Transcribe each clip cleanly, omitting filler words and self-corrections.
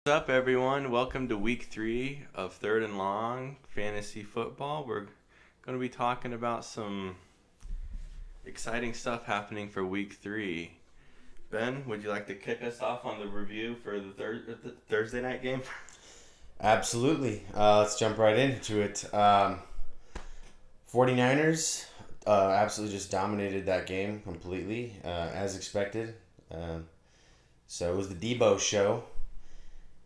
What's up, everyone? Welcome to week 3 of Third and Long Fantasy Football. We're going to be talking about some exciting stuff happening for week 3. Ben, would you like to kick us off on the review for the Thursday night game? Absolutely. Let's jump right into it. 49ers absolutely just dominated that game completely, as expected. Um, so it was the Debo show.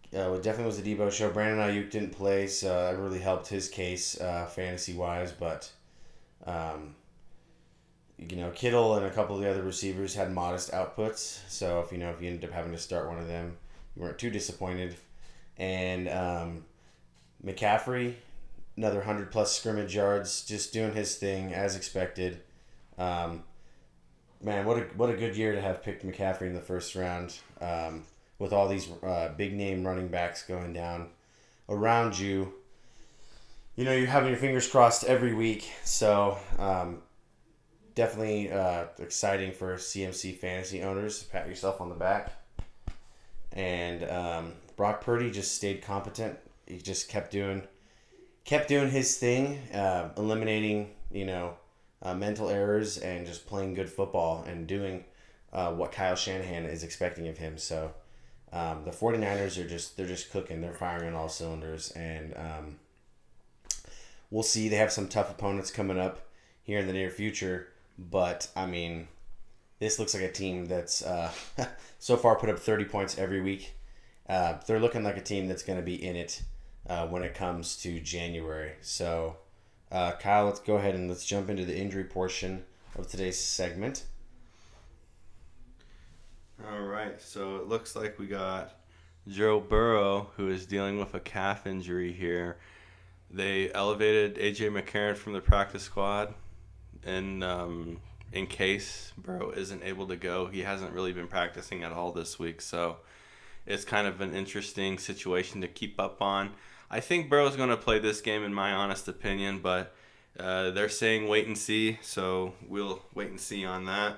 It definitely was the Debo show. Brandon Ayuk didn't play, so that really helped his case fantasy wise. But um, Kittle and a couple of the other receivers had modest outputs. So if you ended up having to start one of them, you weren't too disappointed. And McCaffrey, another 100 plus scrimmage yards, just doing his thing as expected. Um, Man, what a good year to have picked McCaffrey in the first round, with all these big name running backs going down around you. You're having your fingers crossed every week, so definitely exciting for CMC fantasy owners. Pat yourself on the back. And Brock Purdy just stayed competent. He just kept doing his thing, eliminating mental errors and just playing good football and doing what Kyle Shanahan is expecting of him. So the 49ers they're just cooking. They're firing on all cylinders, and we'll see. They have some tough opponents coming up here in the near future, but I mean, this looks like a team that's so far put up 30 points every week. They're looking like a team that's going to be in it when it comes to January. So, Kyle, let's go ahead and let's jump into the injury portion of today's segment. All right, so it looks like we got Joe Burrow, who is dealing with a calf injury here. They elevated A.J. McCarron from the practice squad, and in case Burrow isn't able to go, he hasn't really been practicing at all this week, so it's kind of an interesting situation to keep up on. I think Burrow's going to play this game, in my honest opinion, but they're saying wait and see, so we'll wait and see on that.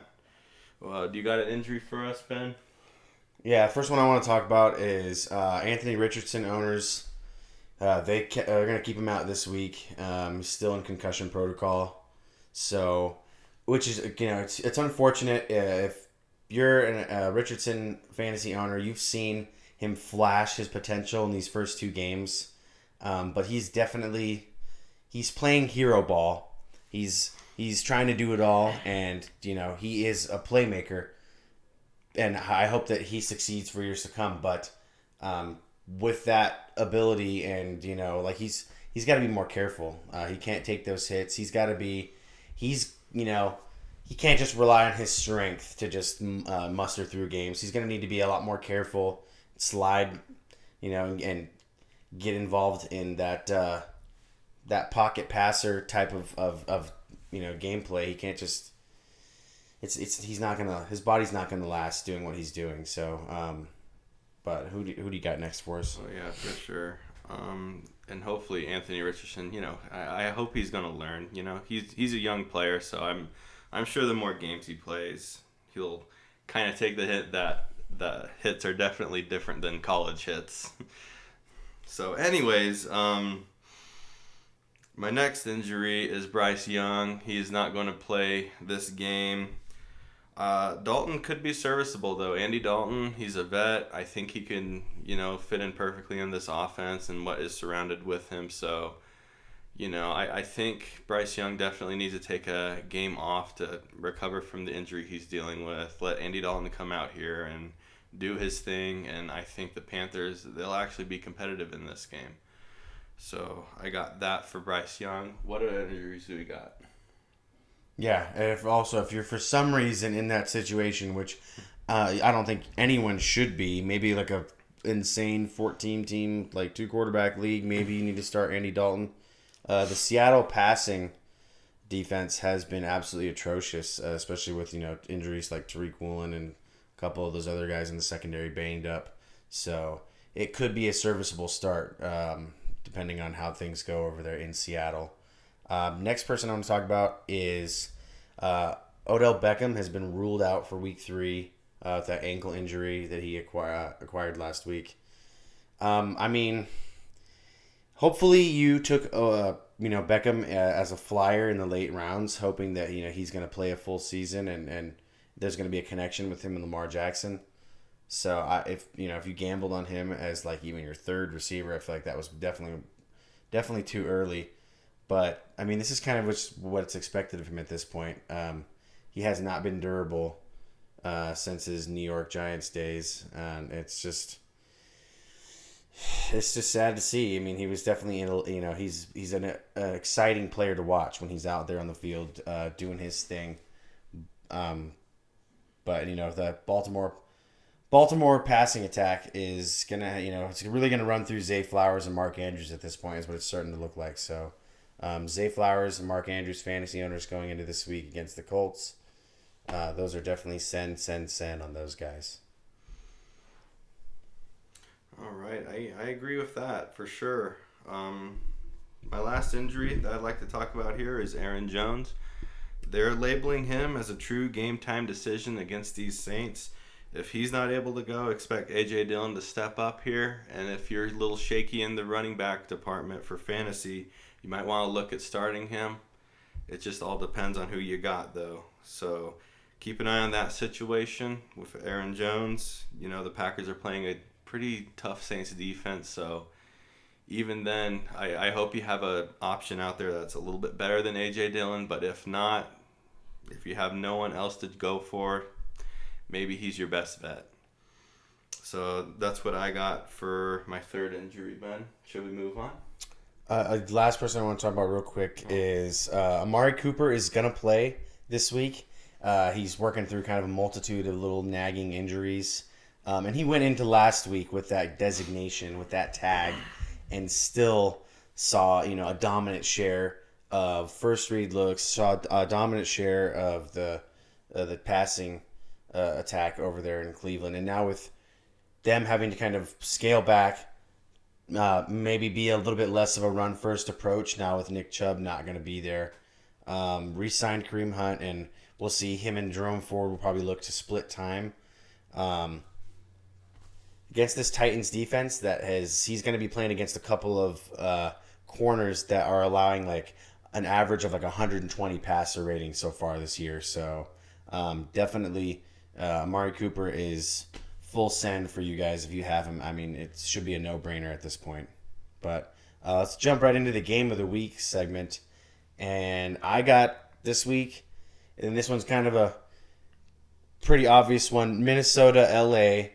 Do you got an injury for us, Ben? Yeah, first one I want to talk about is Anthony Richardson owners. Are going to keep him out this week. He's still in concussion protocol, so which is it's unfortunate if you're a Richardson fantasy owner. You've seen him flash his potential in these first two games, but he's playing hero ball. He's trying to do it all, and he is a playmaker, and I hope that he succeeds for years to come. But with that ability, and like he's got to be more careful. He can't take those hits. He's he can't just rely on his strength to just muster through games. He's going to need to be a lot more careful, slide, and get involved in that pocket passer type of gameplay. He can't just he's not gonna his body's not gonna last doing what he's doing. So, but who do you got next for us? Oh yeah, for sure. And hopefully Anthony Richardson. I hope he's gonna learn. He's a young player, so I'm sure the more games he plays, he'll kind of take the hit that the hits are definitely different than college hits. So, anyways, my next injury is Bryce Young. He is not going to play this game. Dalton could be serviceable though. Andy Dalton, he's a vet. I think he can, fit in perfectly in this offense and what is surrounded with him. So, I think Bryce Young definitely needs to take a game off to recover from the injury he's dealing with. Let Andy Dalton come out here and do his thing, and I think the Panthers, they'll actually be competitive in this game. So I got that for Bryce Young. What other injuries do we got? Yeah, if you're for some reason in that situation, which I don't think anyone should be, maybe like a insane 14 team like two quarterback league, maybe you need to start Andy Dalton. The Seattle passing defense has been absolutely atrocious, especially with injuries like Tariq Woolen and a couple of those other guys in the secondary banged up. So it could be a serviceable start, depending on how things go over there in Seattle. Next person I want to talk about is Odell Beckham has been ruled out for week 3 with that ankle injury that he acquired last week. I mean, hopefully you took Beckham as a flyer in the late rounds, hoping that he's going to play a full season and there's going to be a connection with him and Lamar Jackson. So if you gambled on him as like even your third receiver, I feel like that was definitely too early. But I mean, this is kind of what's expected of him at this point. He has not been durable since his New York Giants days, and it's just sad to see. I mean, he was definitely he's an exciting player to watch when he's out there on the field doing his thing. But the Baltimore passing attack is gonna it's really gonna run through Zay Flowers and Mark Andrews at this point is what it's starting to look like. So Zay Flowers and Mark Andrews fantasy owners going into this week against the Colts. Those are definitely send on those guys. All right, I agree with that for sure. My last injury that I'd like to talk about here is Aaron Jones. They're labeling him as a true game time decision against these Saints. If he's not able to go, expect A.J. Dillon to step up here. And if you're a little shaky in the running back department for fantasy, you might want to look at starting him. It just all depends on who you got, though. So keep an eye on that situation with Aaron Jones. The Packers are playing a pretty tough Saints defense, so even then, I hope you have an option out there that's a little bit better than A.J. Dillon, but if not, if you have no one else to go for, maybe he's your best bet. So that's what I got for my third injury, Ben. Should we move on? Last person I want to talk about real quick is Amari Cooper is going to play this week. He's working through kind of a multitude of little nagging injuries. And he went into last week with that designation, with that tag, and still saw, a dominant share of first read looks, saw a dominant share of the passing attack over there in Cleveland. And now with them having to kind of scale back, maybe be a little bit less of a run-first approach now with Nick Chubb not going to be there. Re-signed Kareem Hunt, and we'll see him and Jerome Ford will probably look to split time. Against this Titans defense he's going to be playing against a couple of corners that are allowing like an average of like 120 passer rating so far this year. So definitely Amari Cooper is full send for you guys if you have him. I mean, it should be a no-brainer at this point. But let's jump right into the game of the week segment. And I got this week, and this one's kind of a pretty obvious one, Minnesota, LA.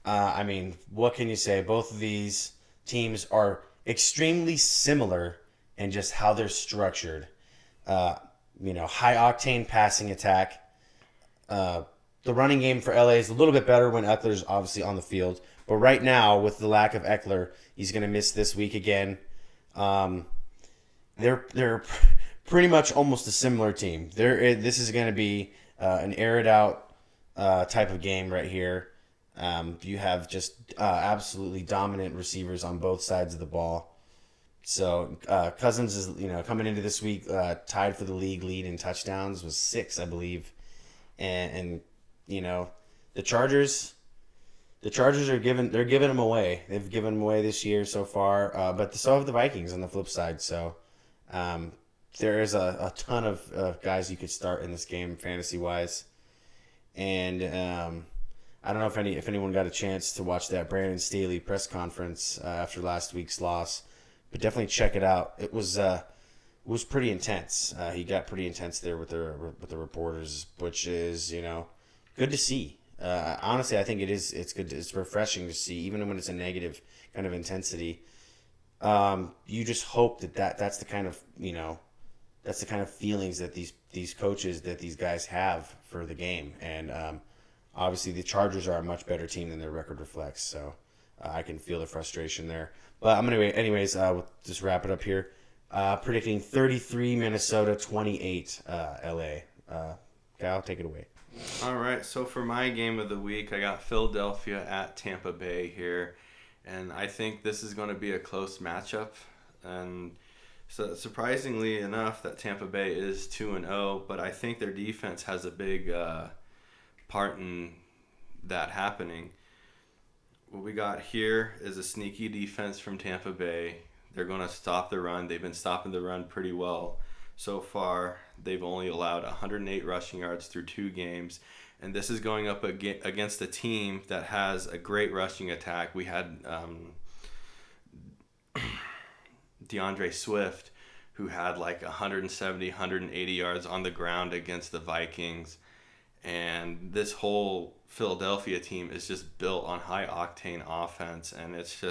I mean, what can you say? Both of these teams are extremely similar in just how they're structured. High-octane passing attack. The running game for LA is a little bit better when Eckler's obviously on the field. But right now, with the lack of Eckler, he's going to miss this week again. They're pretty much almost a similar team. This is going to be an air-it-out type of game right here. You have just absolutely dominant receivers on both sides of the ball. So Cousins is coming into this week tied for the league lead in touchdowns, was 6, I believe, and the Chargers are giving them away. They've given them away this year so far, but so have the Vikings on the flip side. So there is a ton of guys you could start in this game fantasy wise, and I don't know if anyone got a chance to watch that Brandon Staley press conference after last week's loss, but definitely check it out. It was pretty intense. He got pretty intense there with the reporters, which is good to see. Honestly, I think it's good. It's refreshing to see, even when it's a negative kind of intensity. You just hope that's the kind of that's the kind of feelings that these coaches, that these guys have for the game, and obviously, the Chargers are a much better team than their record reflects, so I can feel the frustration there. But I'm going to, anyways, we'll just wrap it up here. Predicting 33 Minnesota, 28 LA. Cal, take it away. All right, so for my game of the week, I got Philadelphia at Tampa Bay here, and I think this is going to be a close matchup. And so surprisingly enough, that Tampa Bay is 2-0, but I think their defense has a big part in that happening. What we got here is a sneaky defense from Tampa Bay. They're going to stop the run. They've been stopping the run pretty well so far. They've only allowed 108 rushing yards through 2 games. And this is going up against a team that has a great rushing attack. We had DeAndre Swift, who had like 170, 180 yards on the ground against the Vikings. And this whole Philadelphia team is just built on high octane offense, and it's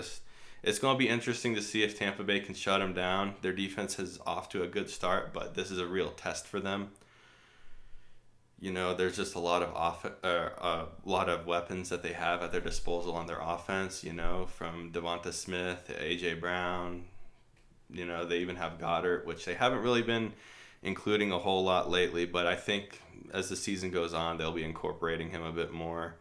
going to be interesting to see if Tampa Bay can shut them down. Their defense is off to a good start, but this is a real test for them. You know, there's just a lot of weapons that they have at their disposal on their offense. You know, from Devonta Smith to AJ Brown. You know, they even have Goddard, which they haven't really been including a whole lot lately, but I think as the season goes on, they'll be incorporating him a bit more.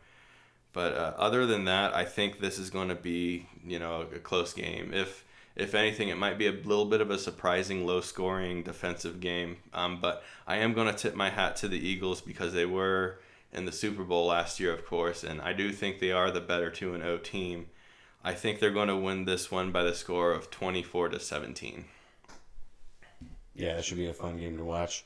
But other than that, I think this is going to be, you know, a close game. If anything, it might be a little bit of a surprising low-scoring defensive game. But I am going to tip my hat to the Eagles because they were in the Super Bowl last year, of course, and I do think they are the better 2-0 team. I think they're going to win this one by the score of 24-17. Yeah, that should be a fun game to watch.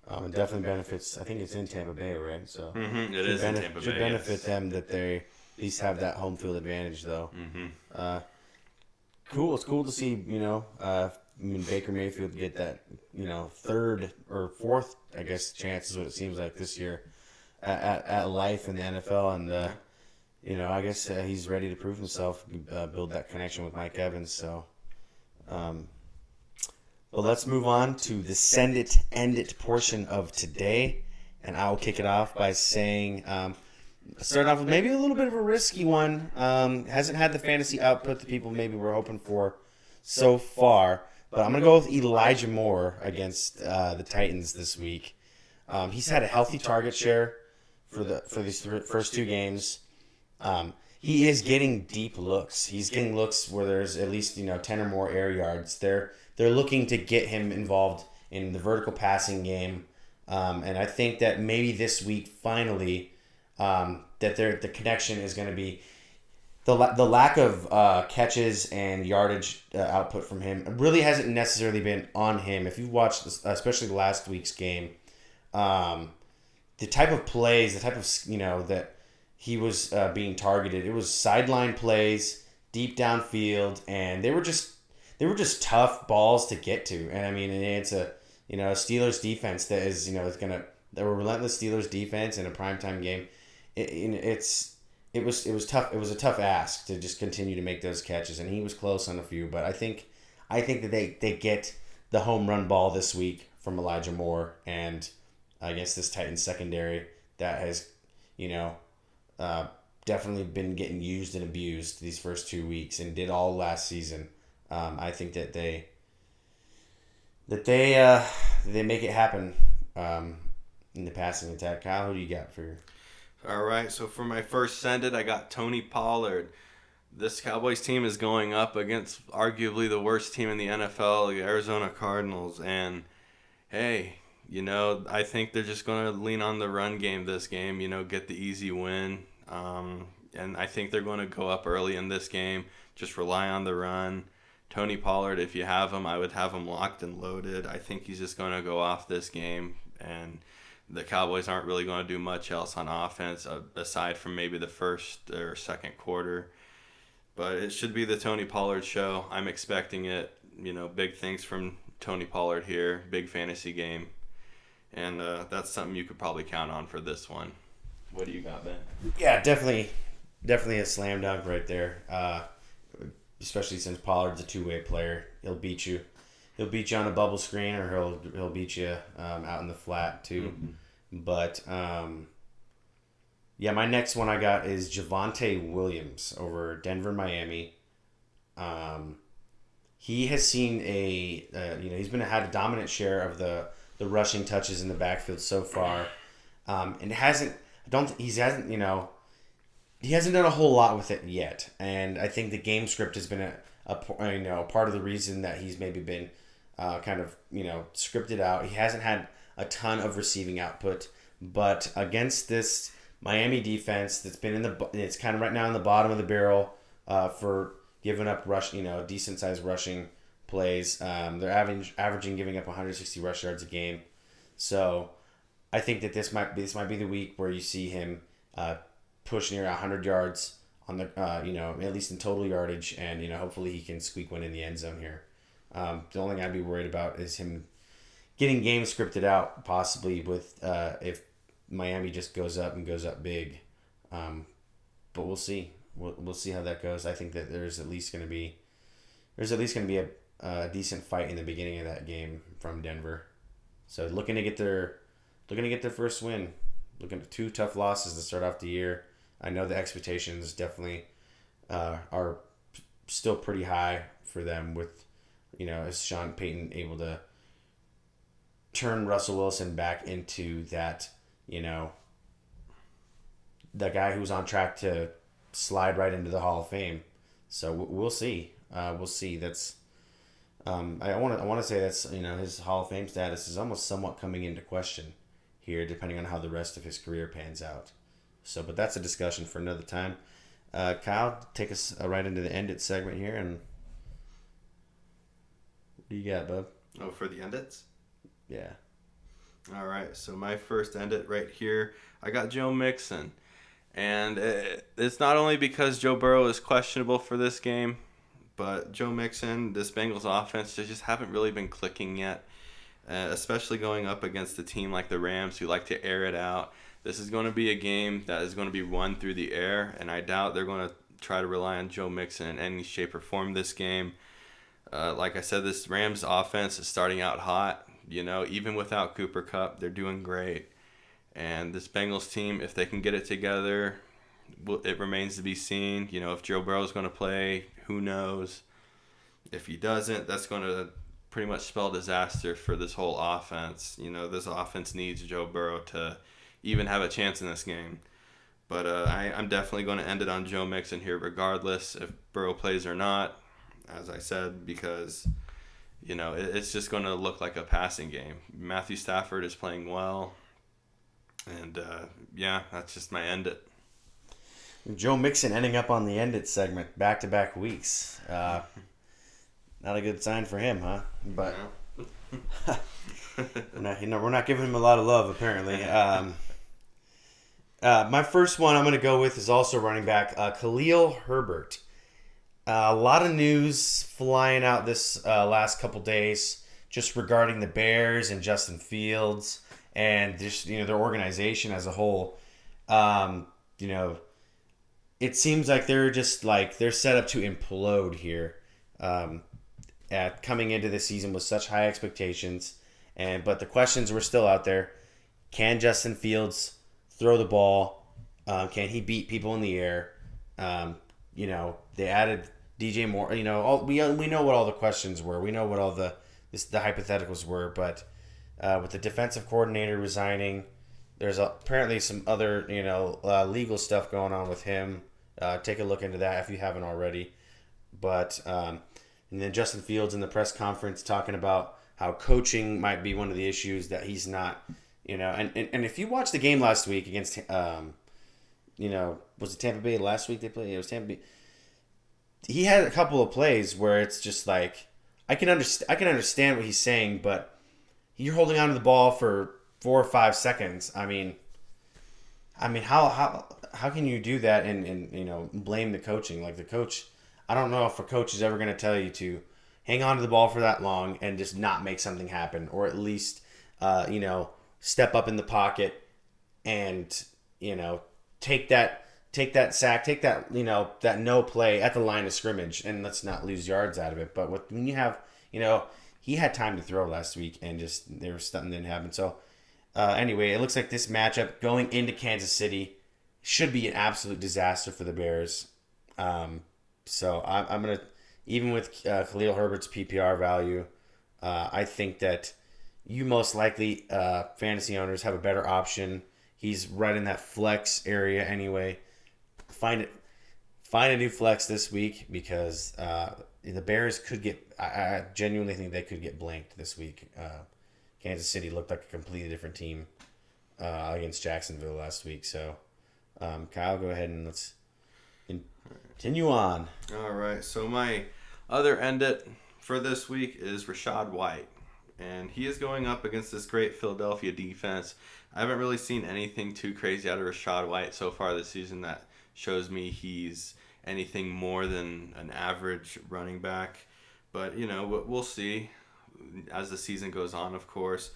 It definitely benefits. I think it's in Tampa Bay, right? So it is in Tampa Bay. Should benefit them that they at least have that home field advantage, though. Cool. It's cool to see. You know, Baker Mayfield get that. You know, 3rd or 4th, I guess, chance is what it seems like this year at life in the NFL, and you know, I guess he's ready to prove himself, build that connection with Mike Evans. So. But let's move on to the send it, end it portion of today. And I will kick it off by saying, start off with maybe a little bit of a risky one. Hasn't had the fantasy output that people maybe were hoping for so far. But I'm going to go with Elijah Moore against the Titans this week. He's had a healthy target share for these first 2 games. He is getting deep looks. He's getting looks where there's at least, you know, 10 or more air yards. They're looking to get him involved in the vertical passing game. And I think that maybe this week, finally, that the connection is going to be the lack of catches and yardage output from him really hasn't necessarily been on him. If you watched this, especially last week's game, the type of plays, the type of, you know, that he was being targeted, it was sideline plays, deep downfield, and they were just tough balls to get to. And I mean, it's a, you know, a Steelers defense that is, you know, they're a relentless Steelers defense in a primetime game. It was tough. It was a tough ask to just continue to make those catches, and he was close on a few. But I think that they get the home run ball this week from Elijah Moore, and against this Titans secondary that has, you know, definitely been getting used and abused these first 2 weeks and did all last season. I think that they make it happen in the passing attack. Kyle, who do you got for your... All right, so for my first send it, I got Tony Pollard. This Cowboys team is going up against arguably the worst team in the NFL, the Arizona Cardinals. And, hey, you know, I think they're just going to lean on the run game this game, you know, get the easy win. And I think they're going to go up early in this game, just rely on the run. Tony Pollard, if you have him, I would have him locked and loaded. I think he's just going to go off this game, and the Cowboys aren't really going to do much else on offense aside from maybe the first or second quarter. But it should be the Tony Pollard show. I'm expecting it. You know, big things from Tony Pollard here. Big fantasy game. And that's something you could probably count on for this one. What do you got, Ben? Yeah, definitely a slam dunk right there. Especially since Pollard's a two-way player. He'll beat you. He'll beat you on a bubble screen, or he'll beat you out in the flat too. Mm-hmm. But yeah, my next one I got is Javonte Williams over Denver, Miami. He has seen he's had a dominant share of the rushing touches in the backfield so far, and he hasn't done a whole lot with it yet. And I think the game script has been a part of the reason that he's maybe been scripted out. He hasn't had a ton of receiving output, but against this Miami defense that's been it's kind of right now in the bottom of the barrel for giving up decent sized rushing plays. They're averaging giving up 160 rush yards a game. So I think that this might be the week where you see him push near 100 yards on the at least in total yardage, and hopefully he can squeak one in the end zone here. The only thing I'd be worried about is him getting games scripted out, possibly with if Miami just goes up big. But we'll see. We'll see how that goes. I think that there's at least going to be a decent fight in the beginning of that game from Denver. So looking to get their first win. Looking at 2 tough losses to start off the year. I know the expectations definitely are still pretty high for them with, is Sean Payton able to turn Russell Wilson back into that, the guy who's on track to slide right into the Hall of Fame. So we'll see. We'll see. That's I want to say that's his Hall of Fame status is almost somewhat coming into question here, depending on how the rest of his career pans out. So, but that's a discussion for another time. Kyle, take us right into the End It segment here, and what do you got, bub? Oh, for the End It's? Yeah. All right, so my first End It right here, I got Joe Mixon. And it's not only because Joe Burrow is questionable for this game, but Joe Mixon, this Bengals offense, they just haven't really been clicking yet, especially going up against a team like the Rams who like to air it out. This is going to be a game that is going to be won through the air, and I doubt they're going to try to rely on Joe Mixon in any shape or form this game. Like I said, this Rams offense is starting out hot. Even without Cooper Kupp, they're doing great. And this Bengals team, if they can get it together, it remains to be seen. If Joe Burrow's going to play, who knows? If he doesn't, that's going to pretty much spell disaster for this whole offense. This offense needs Joe Burrow to even have a chance in this game. But I'm definitely going to end it on Joe Mixon here regardless if Burrow plays or not, as I said, because, it's just going to look like a passing game. Matthew Stafford is playing well. And, that's just my End It. Joe Mixon ending up on the End It segment back-to-back weeks. Not a good sign for him, huh? But we're not giving him a lot of love, apparently. My first one I'm going to go with is also running back, Khalil Herbert. A lot of news flying out this last couple days just regarding the Bears and Justin Fields and just their organization as a whole. It seems like they're set up to implode here. At coming into the season with such high expectations, but the questions were still out there. Can Justin Fields throw the ball? Can he beat people in the air? They added DJ Moore. We know what all the questions were. We know what all the hypotheticals were. But with the defensive coordinator resigning, there's apparently some other legal stuff going on with him. Take a look into that if you haven't already. But and then Justin Fields in the press conference talking about how coaching might be one of the issues, that he's not, and if you watched the game last week against, was it Tampa Bay last week they played? It was Tampa Bay. He had a couple of plays where it's just like, I can understand what he's saying, but you're holding on to the ball for 4 or 5 seconds. I mean, how can you do that and blame the coaching? Like the coach, I don't know if a coach is ever going to tell you to hang on to the ball for that long and just not make something happen, or at least, step up in the pocket and, take that sack, take that, that no play at the line of scrimmage, and let's not lose yards out of it. But when you have, he had time to throw last week and just something didn't happen. So anyway, it looks like this matchup going into Kansas City should be an absolute disaster for the Bears. So I'm going to, even with Khalil Herbert's PPR value, I think that you most likely, fantasy owners, have a better option. He's right in that flex area anyway. Find a new flex this week, because the Bears could get, I genuinely think they could get blanked this week. Kansas City looked like a completely different team against Jacksonville last week. So Kyle, go ahead and let's continue on. All right. So my other end it for this week is Rachaad White. And he is going up against this great Philadelphia defense. I haven't really seen anything too crazy out of Rachaad White so far this season that shows me he's anything more than an average running back. But, we'll see as the season goes on, of course.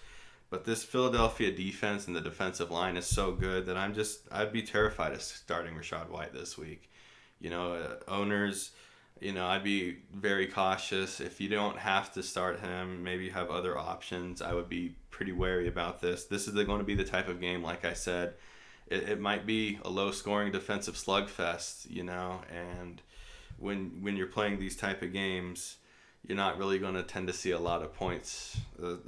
But this Philadelphia defense and the defensive line is so good that I'd be terrified of starting Rachaad White this week. Owners, I'd be very cautious. If you don't have to start him, maybe you have other options. I would be pretty wary about this. This is going to be the type of game, like I said, it might be a low-scoring defensive slugfest, and when you're playing these type of games, you're not really going to tend to see a lot of points,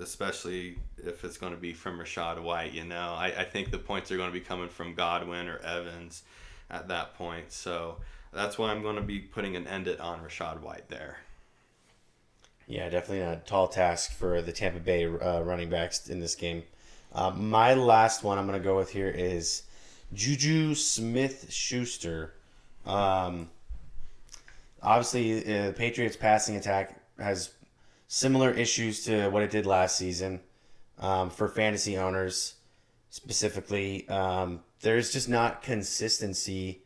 especially if it's going to be from Rachaad White, I think the points are going to be coming from Godwin or Evans at that point, so that's why I'm going to be putting an end it on Rachaad White there. Yeah, definitely a tall task for the Tampa Bay running backs in this game. My last one I'm going to go with here is Juju Smith-Schuster. Obviously, the Patriots' passing attack has similar issues to what it did last season. For fantasy owners, specifically, there's just not consistency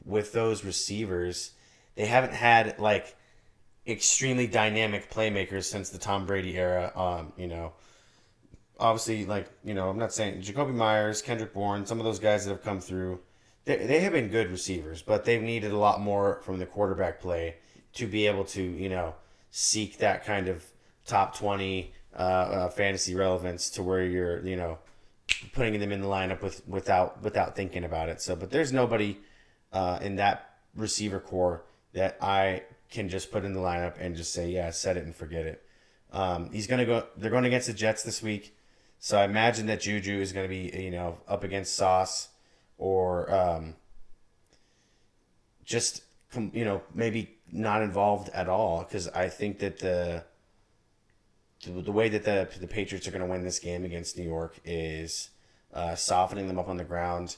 with those receivers. They haven't had extremely dynamic playmakers since the Tom Brady era. Obviously, I'm not saying Jacoby Myers, Kendrick Bourne, some of those guys that have come through, they have been good receivers, but they've needed a lot more from the quarterback play to be able to, seek that kind of top 20 fantasy relevance to where you're, putting them in the lineup without thinking about it. So, but there's nobody in that receiver core that I can just put in the lineup and just say, yeah, set it and forget it. They're going against the Jets this week. So I imagine that Juju is going to be, up against Sauce or just, maybe not involved at all. Because I think that the way that the Patriots are going to win this game against New York is softening them up on the ground,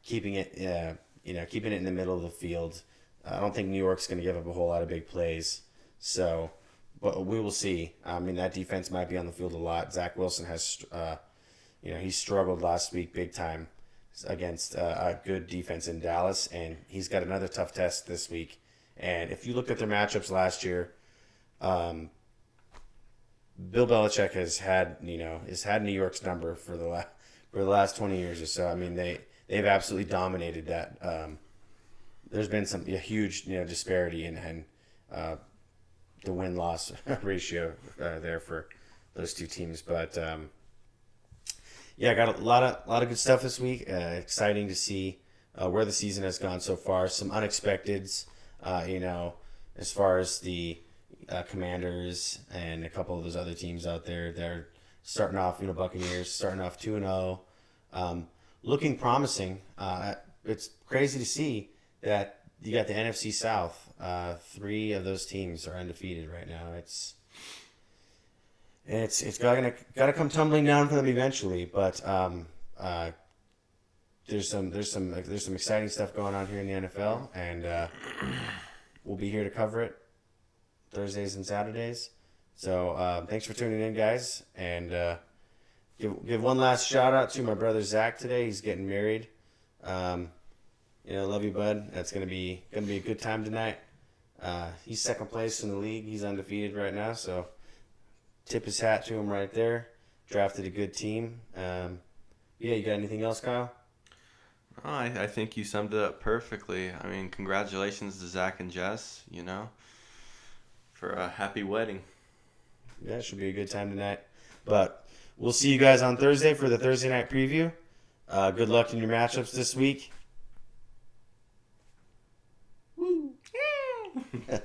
keeping it in the middle of the field. I don't think New York's going to give up a whole lot of big plays. So, but we will see. I mean, that defense might be on the field a lot. Zach Wilson has, he struggled last week big time against a good defense in Dallas, and he's got another tough test this week. And if you look at their matchups last year, Bill Belichick has had New York's number for the last 20 years or so. I mean, they've absolutely dominated that. There's been a huge disparity in the win-loss ratio there for those two teams. But I got a lot of good stuff this week. Exciting to see where the season has gone so far. Some unexpecteds, as far as the Commanders and a couple of those other teams out there. They're starting off, Buccaneers starting off 2-0, looking promising. It's crazy to see that you got the NFC South. 3 of those teams are undefeated right now. It's gotta come tumbling down for them eventually. But there's some exciting stuff going on here in the NFL, and we'll be here to cover it Thursdays and Saturdays. So thanks for tuning in, guys, and give one last shout out to my brother Zach today. He's getting married. Love you, bud. That's gonna be a good time tonight. He's second place in the league. He's undefeated right now, so tip his hat to him right there. Drafted a good team. You got anything else, Kyle? Oh, I think you summed it up perfectly. I mean, congratulations to Zach and Jess, for a happy wedding. Yeah, it should be a good time tonight. But we'll see you guys on Thursday for the Thursday night preview. Good luck in your matchups this week. Woo!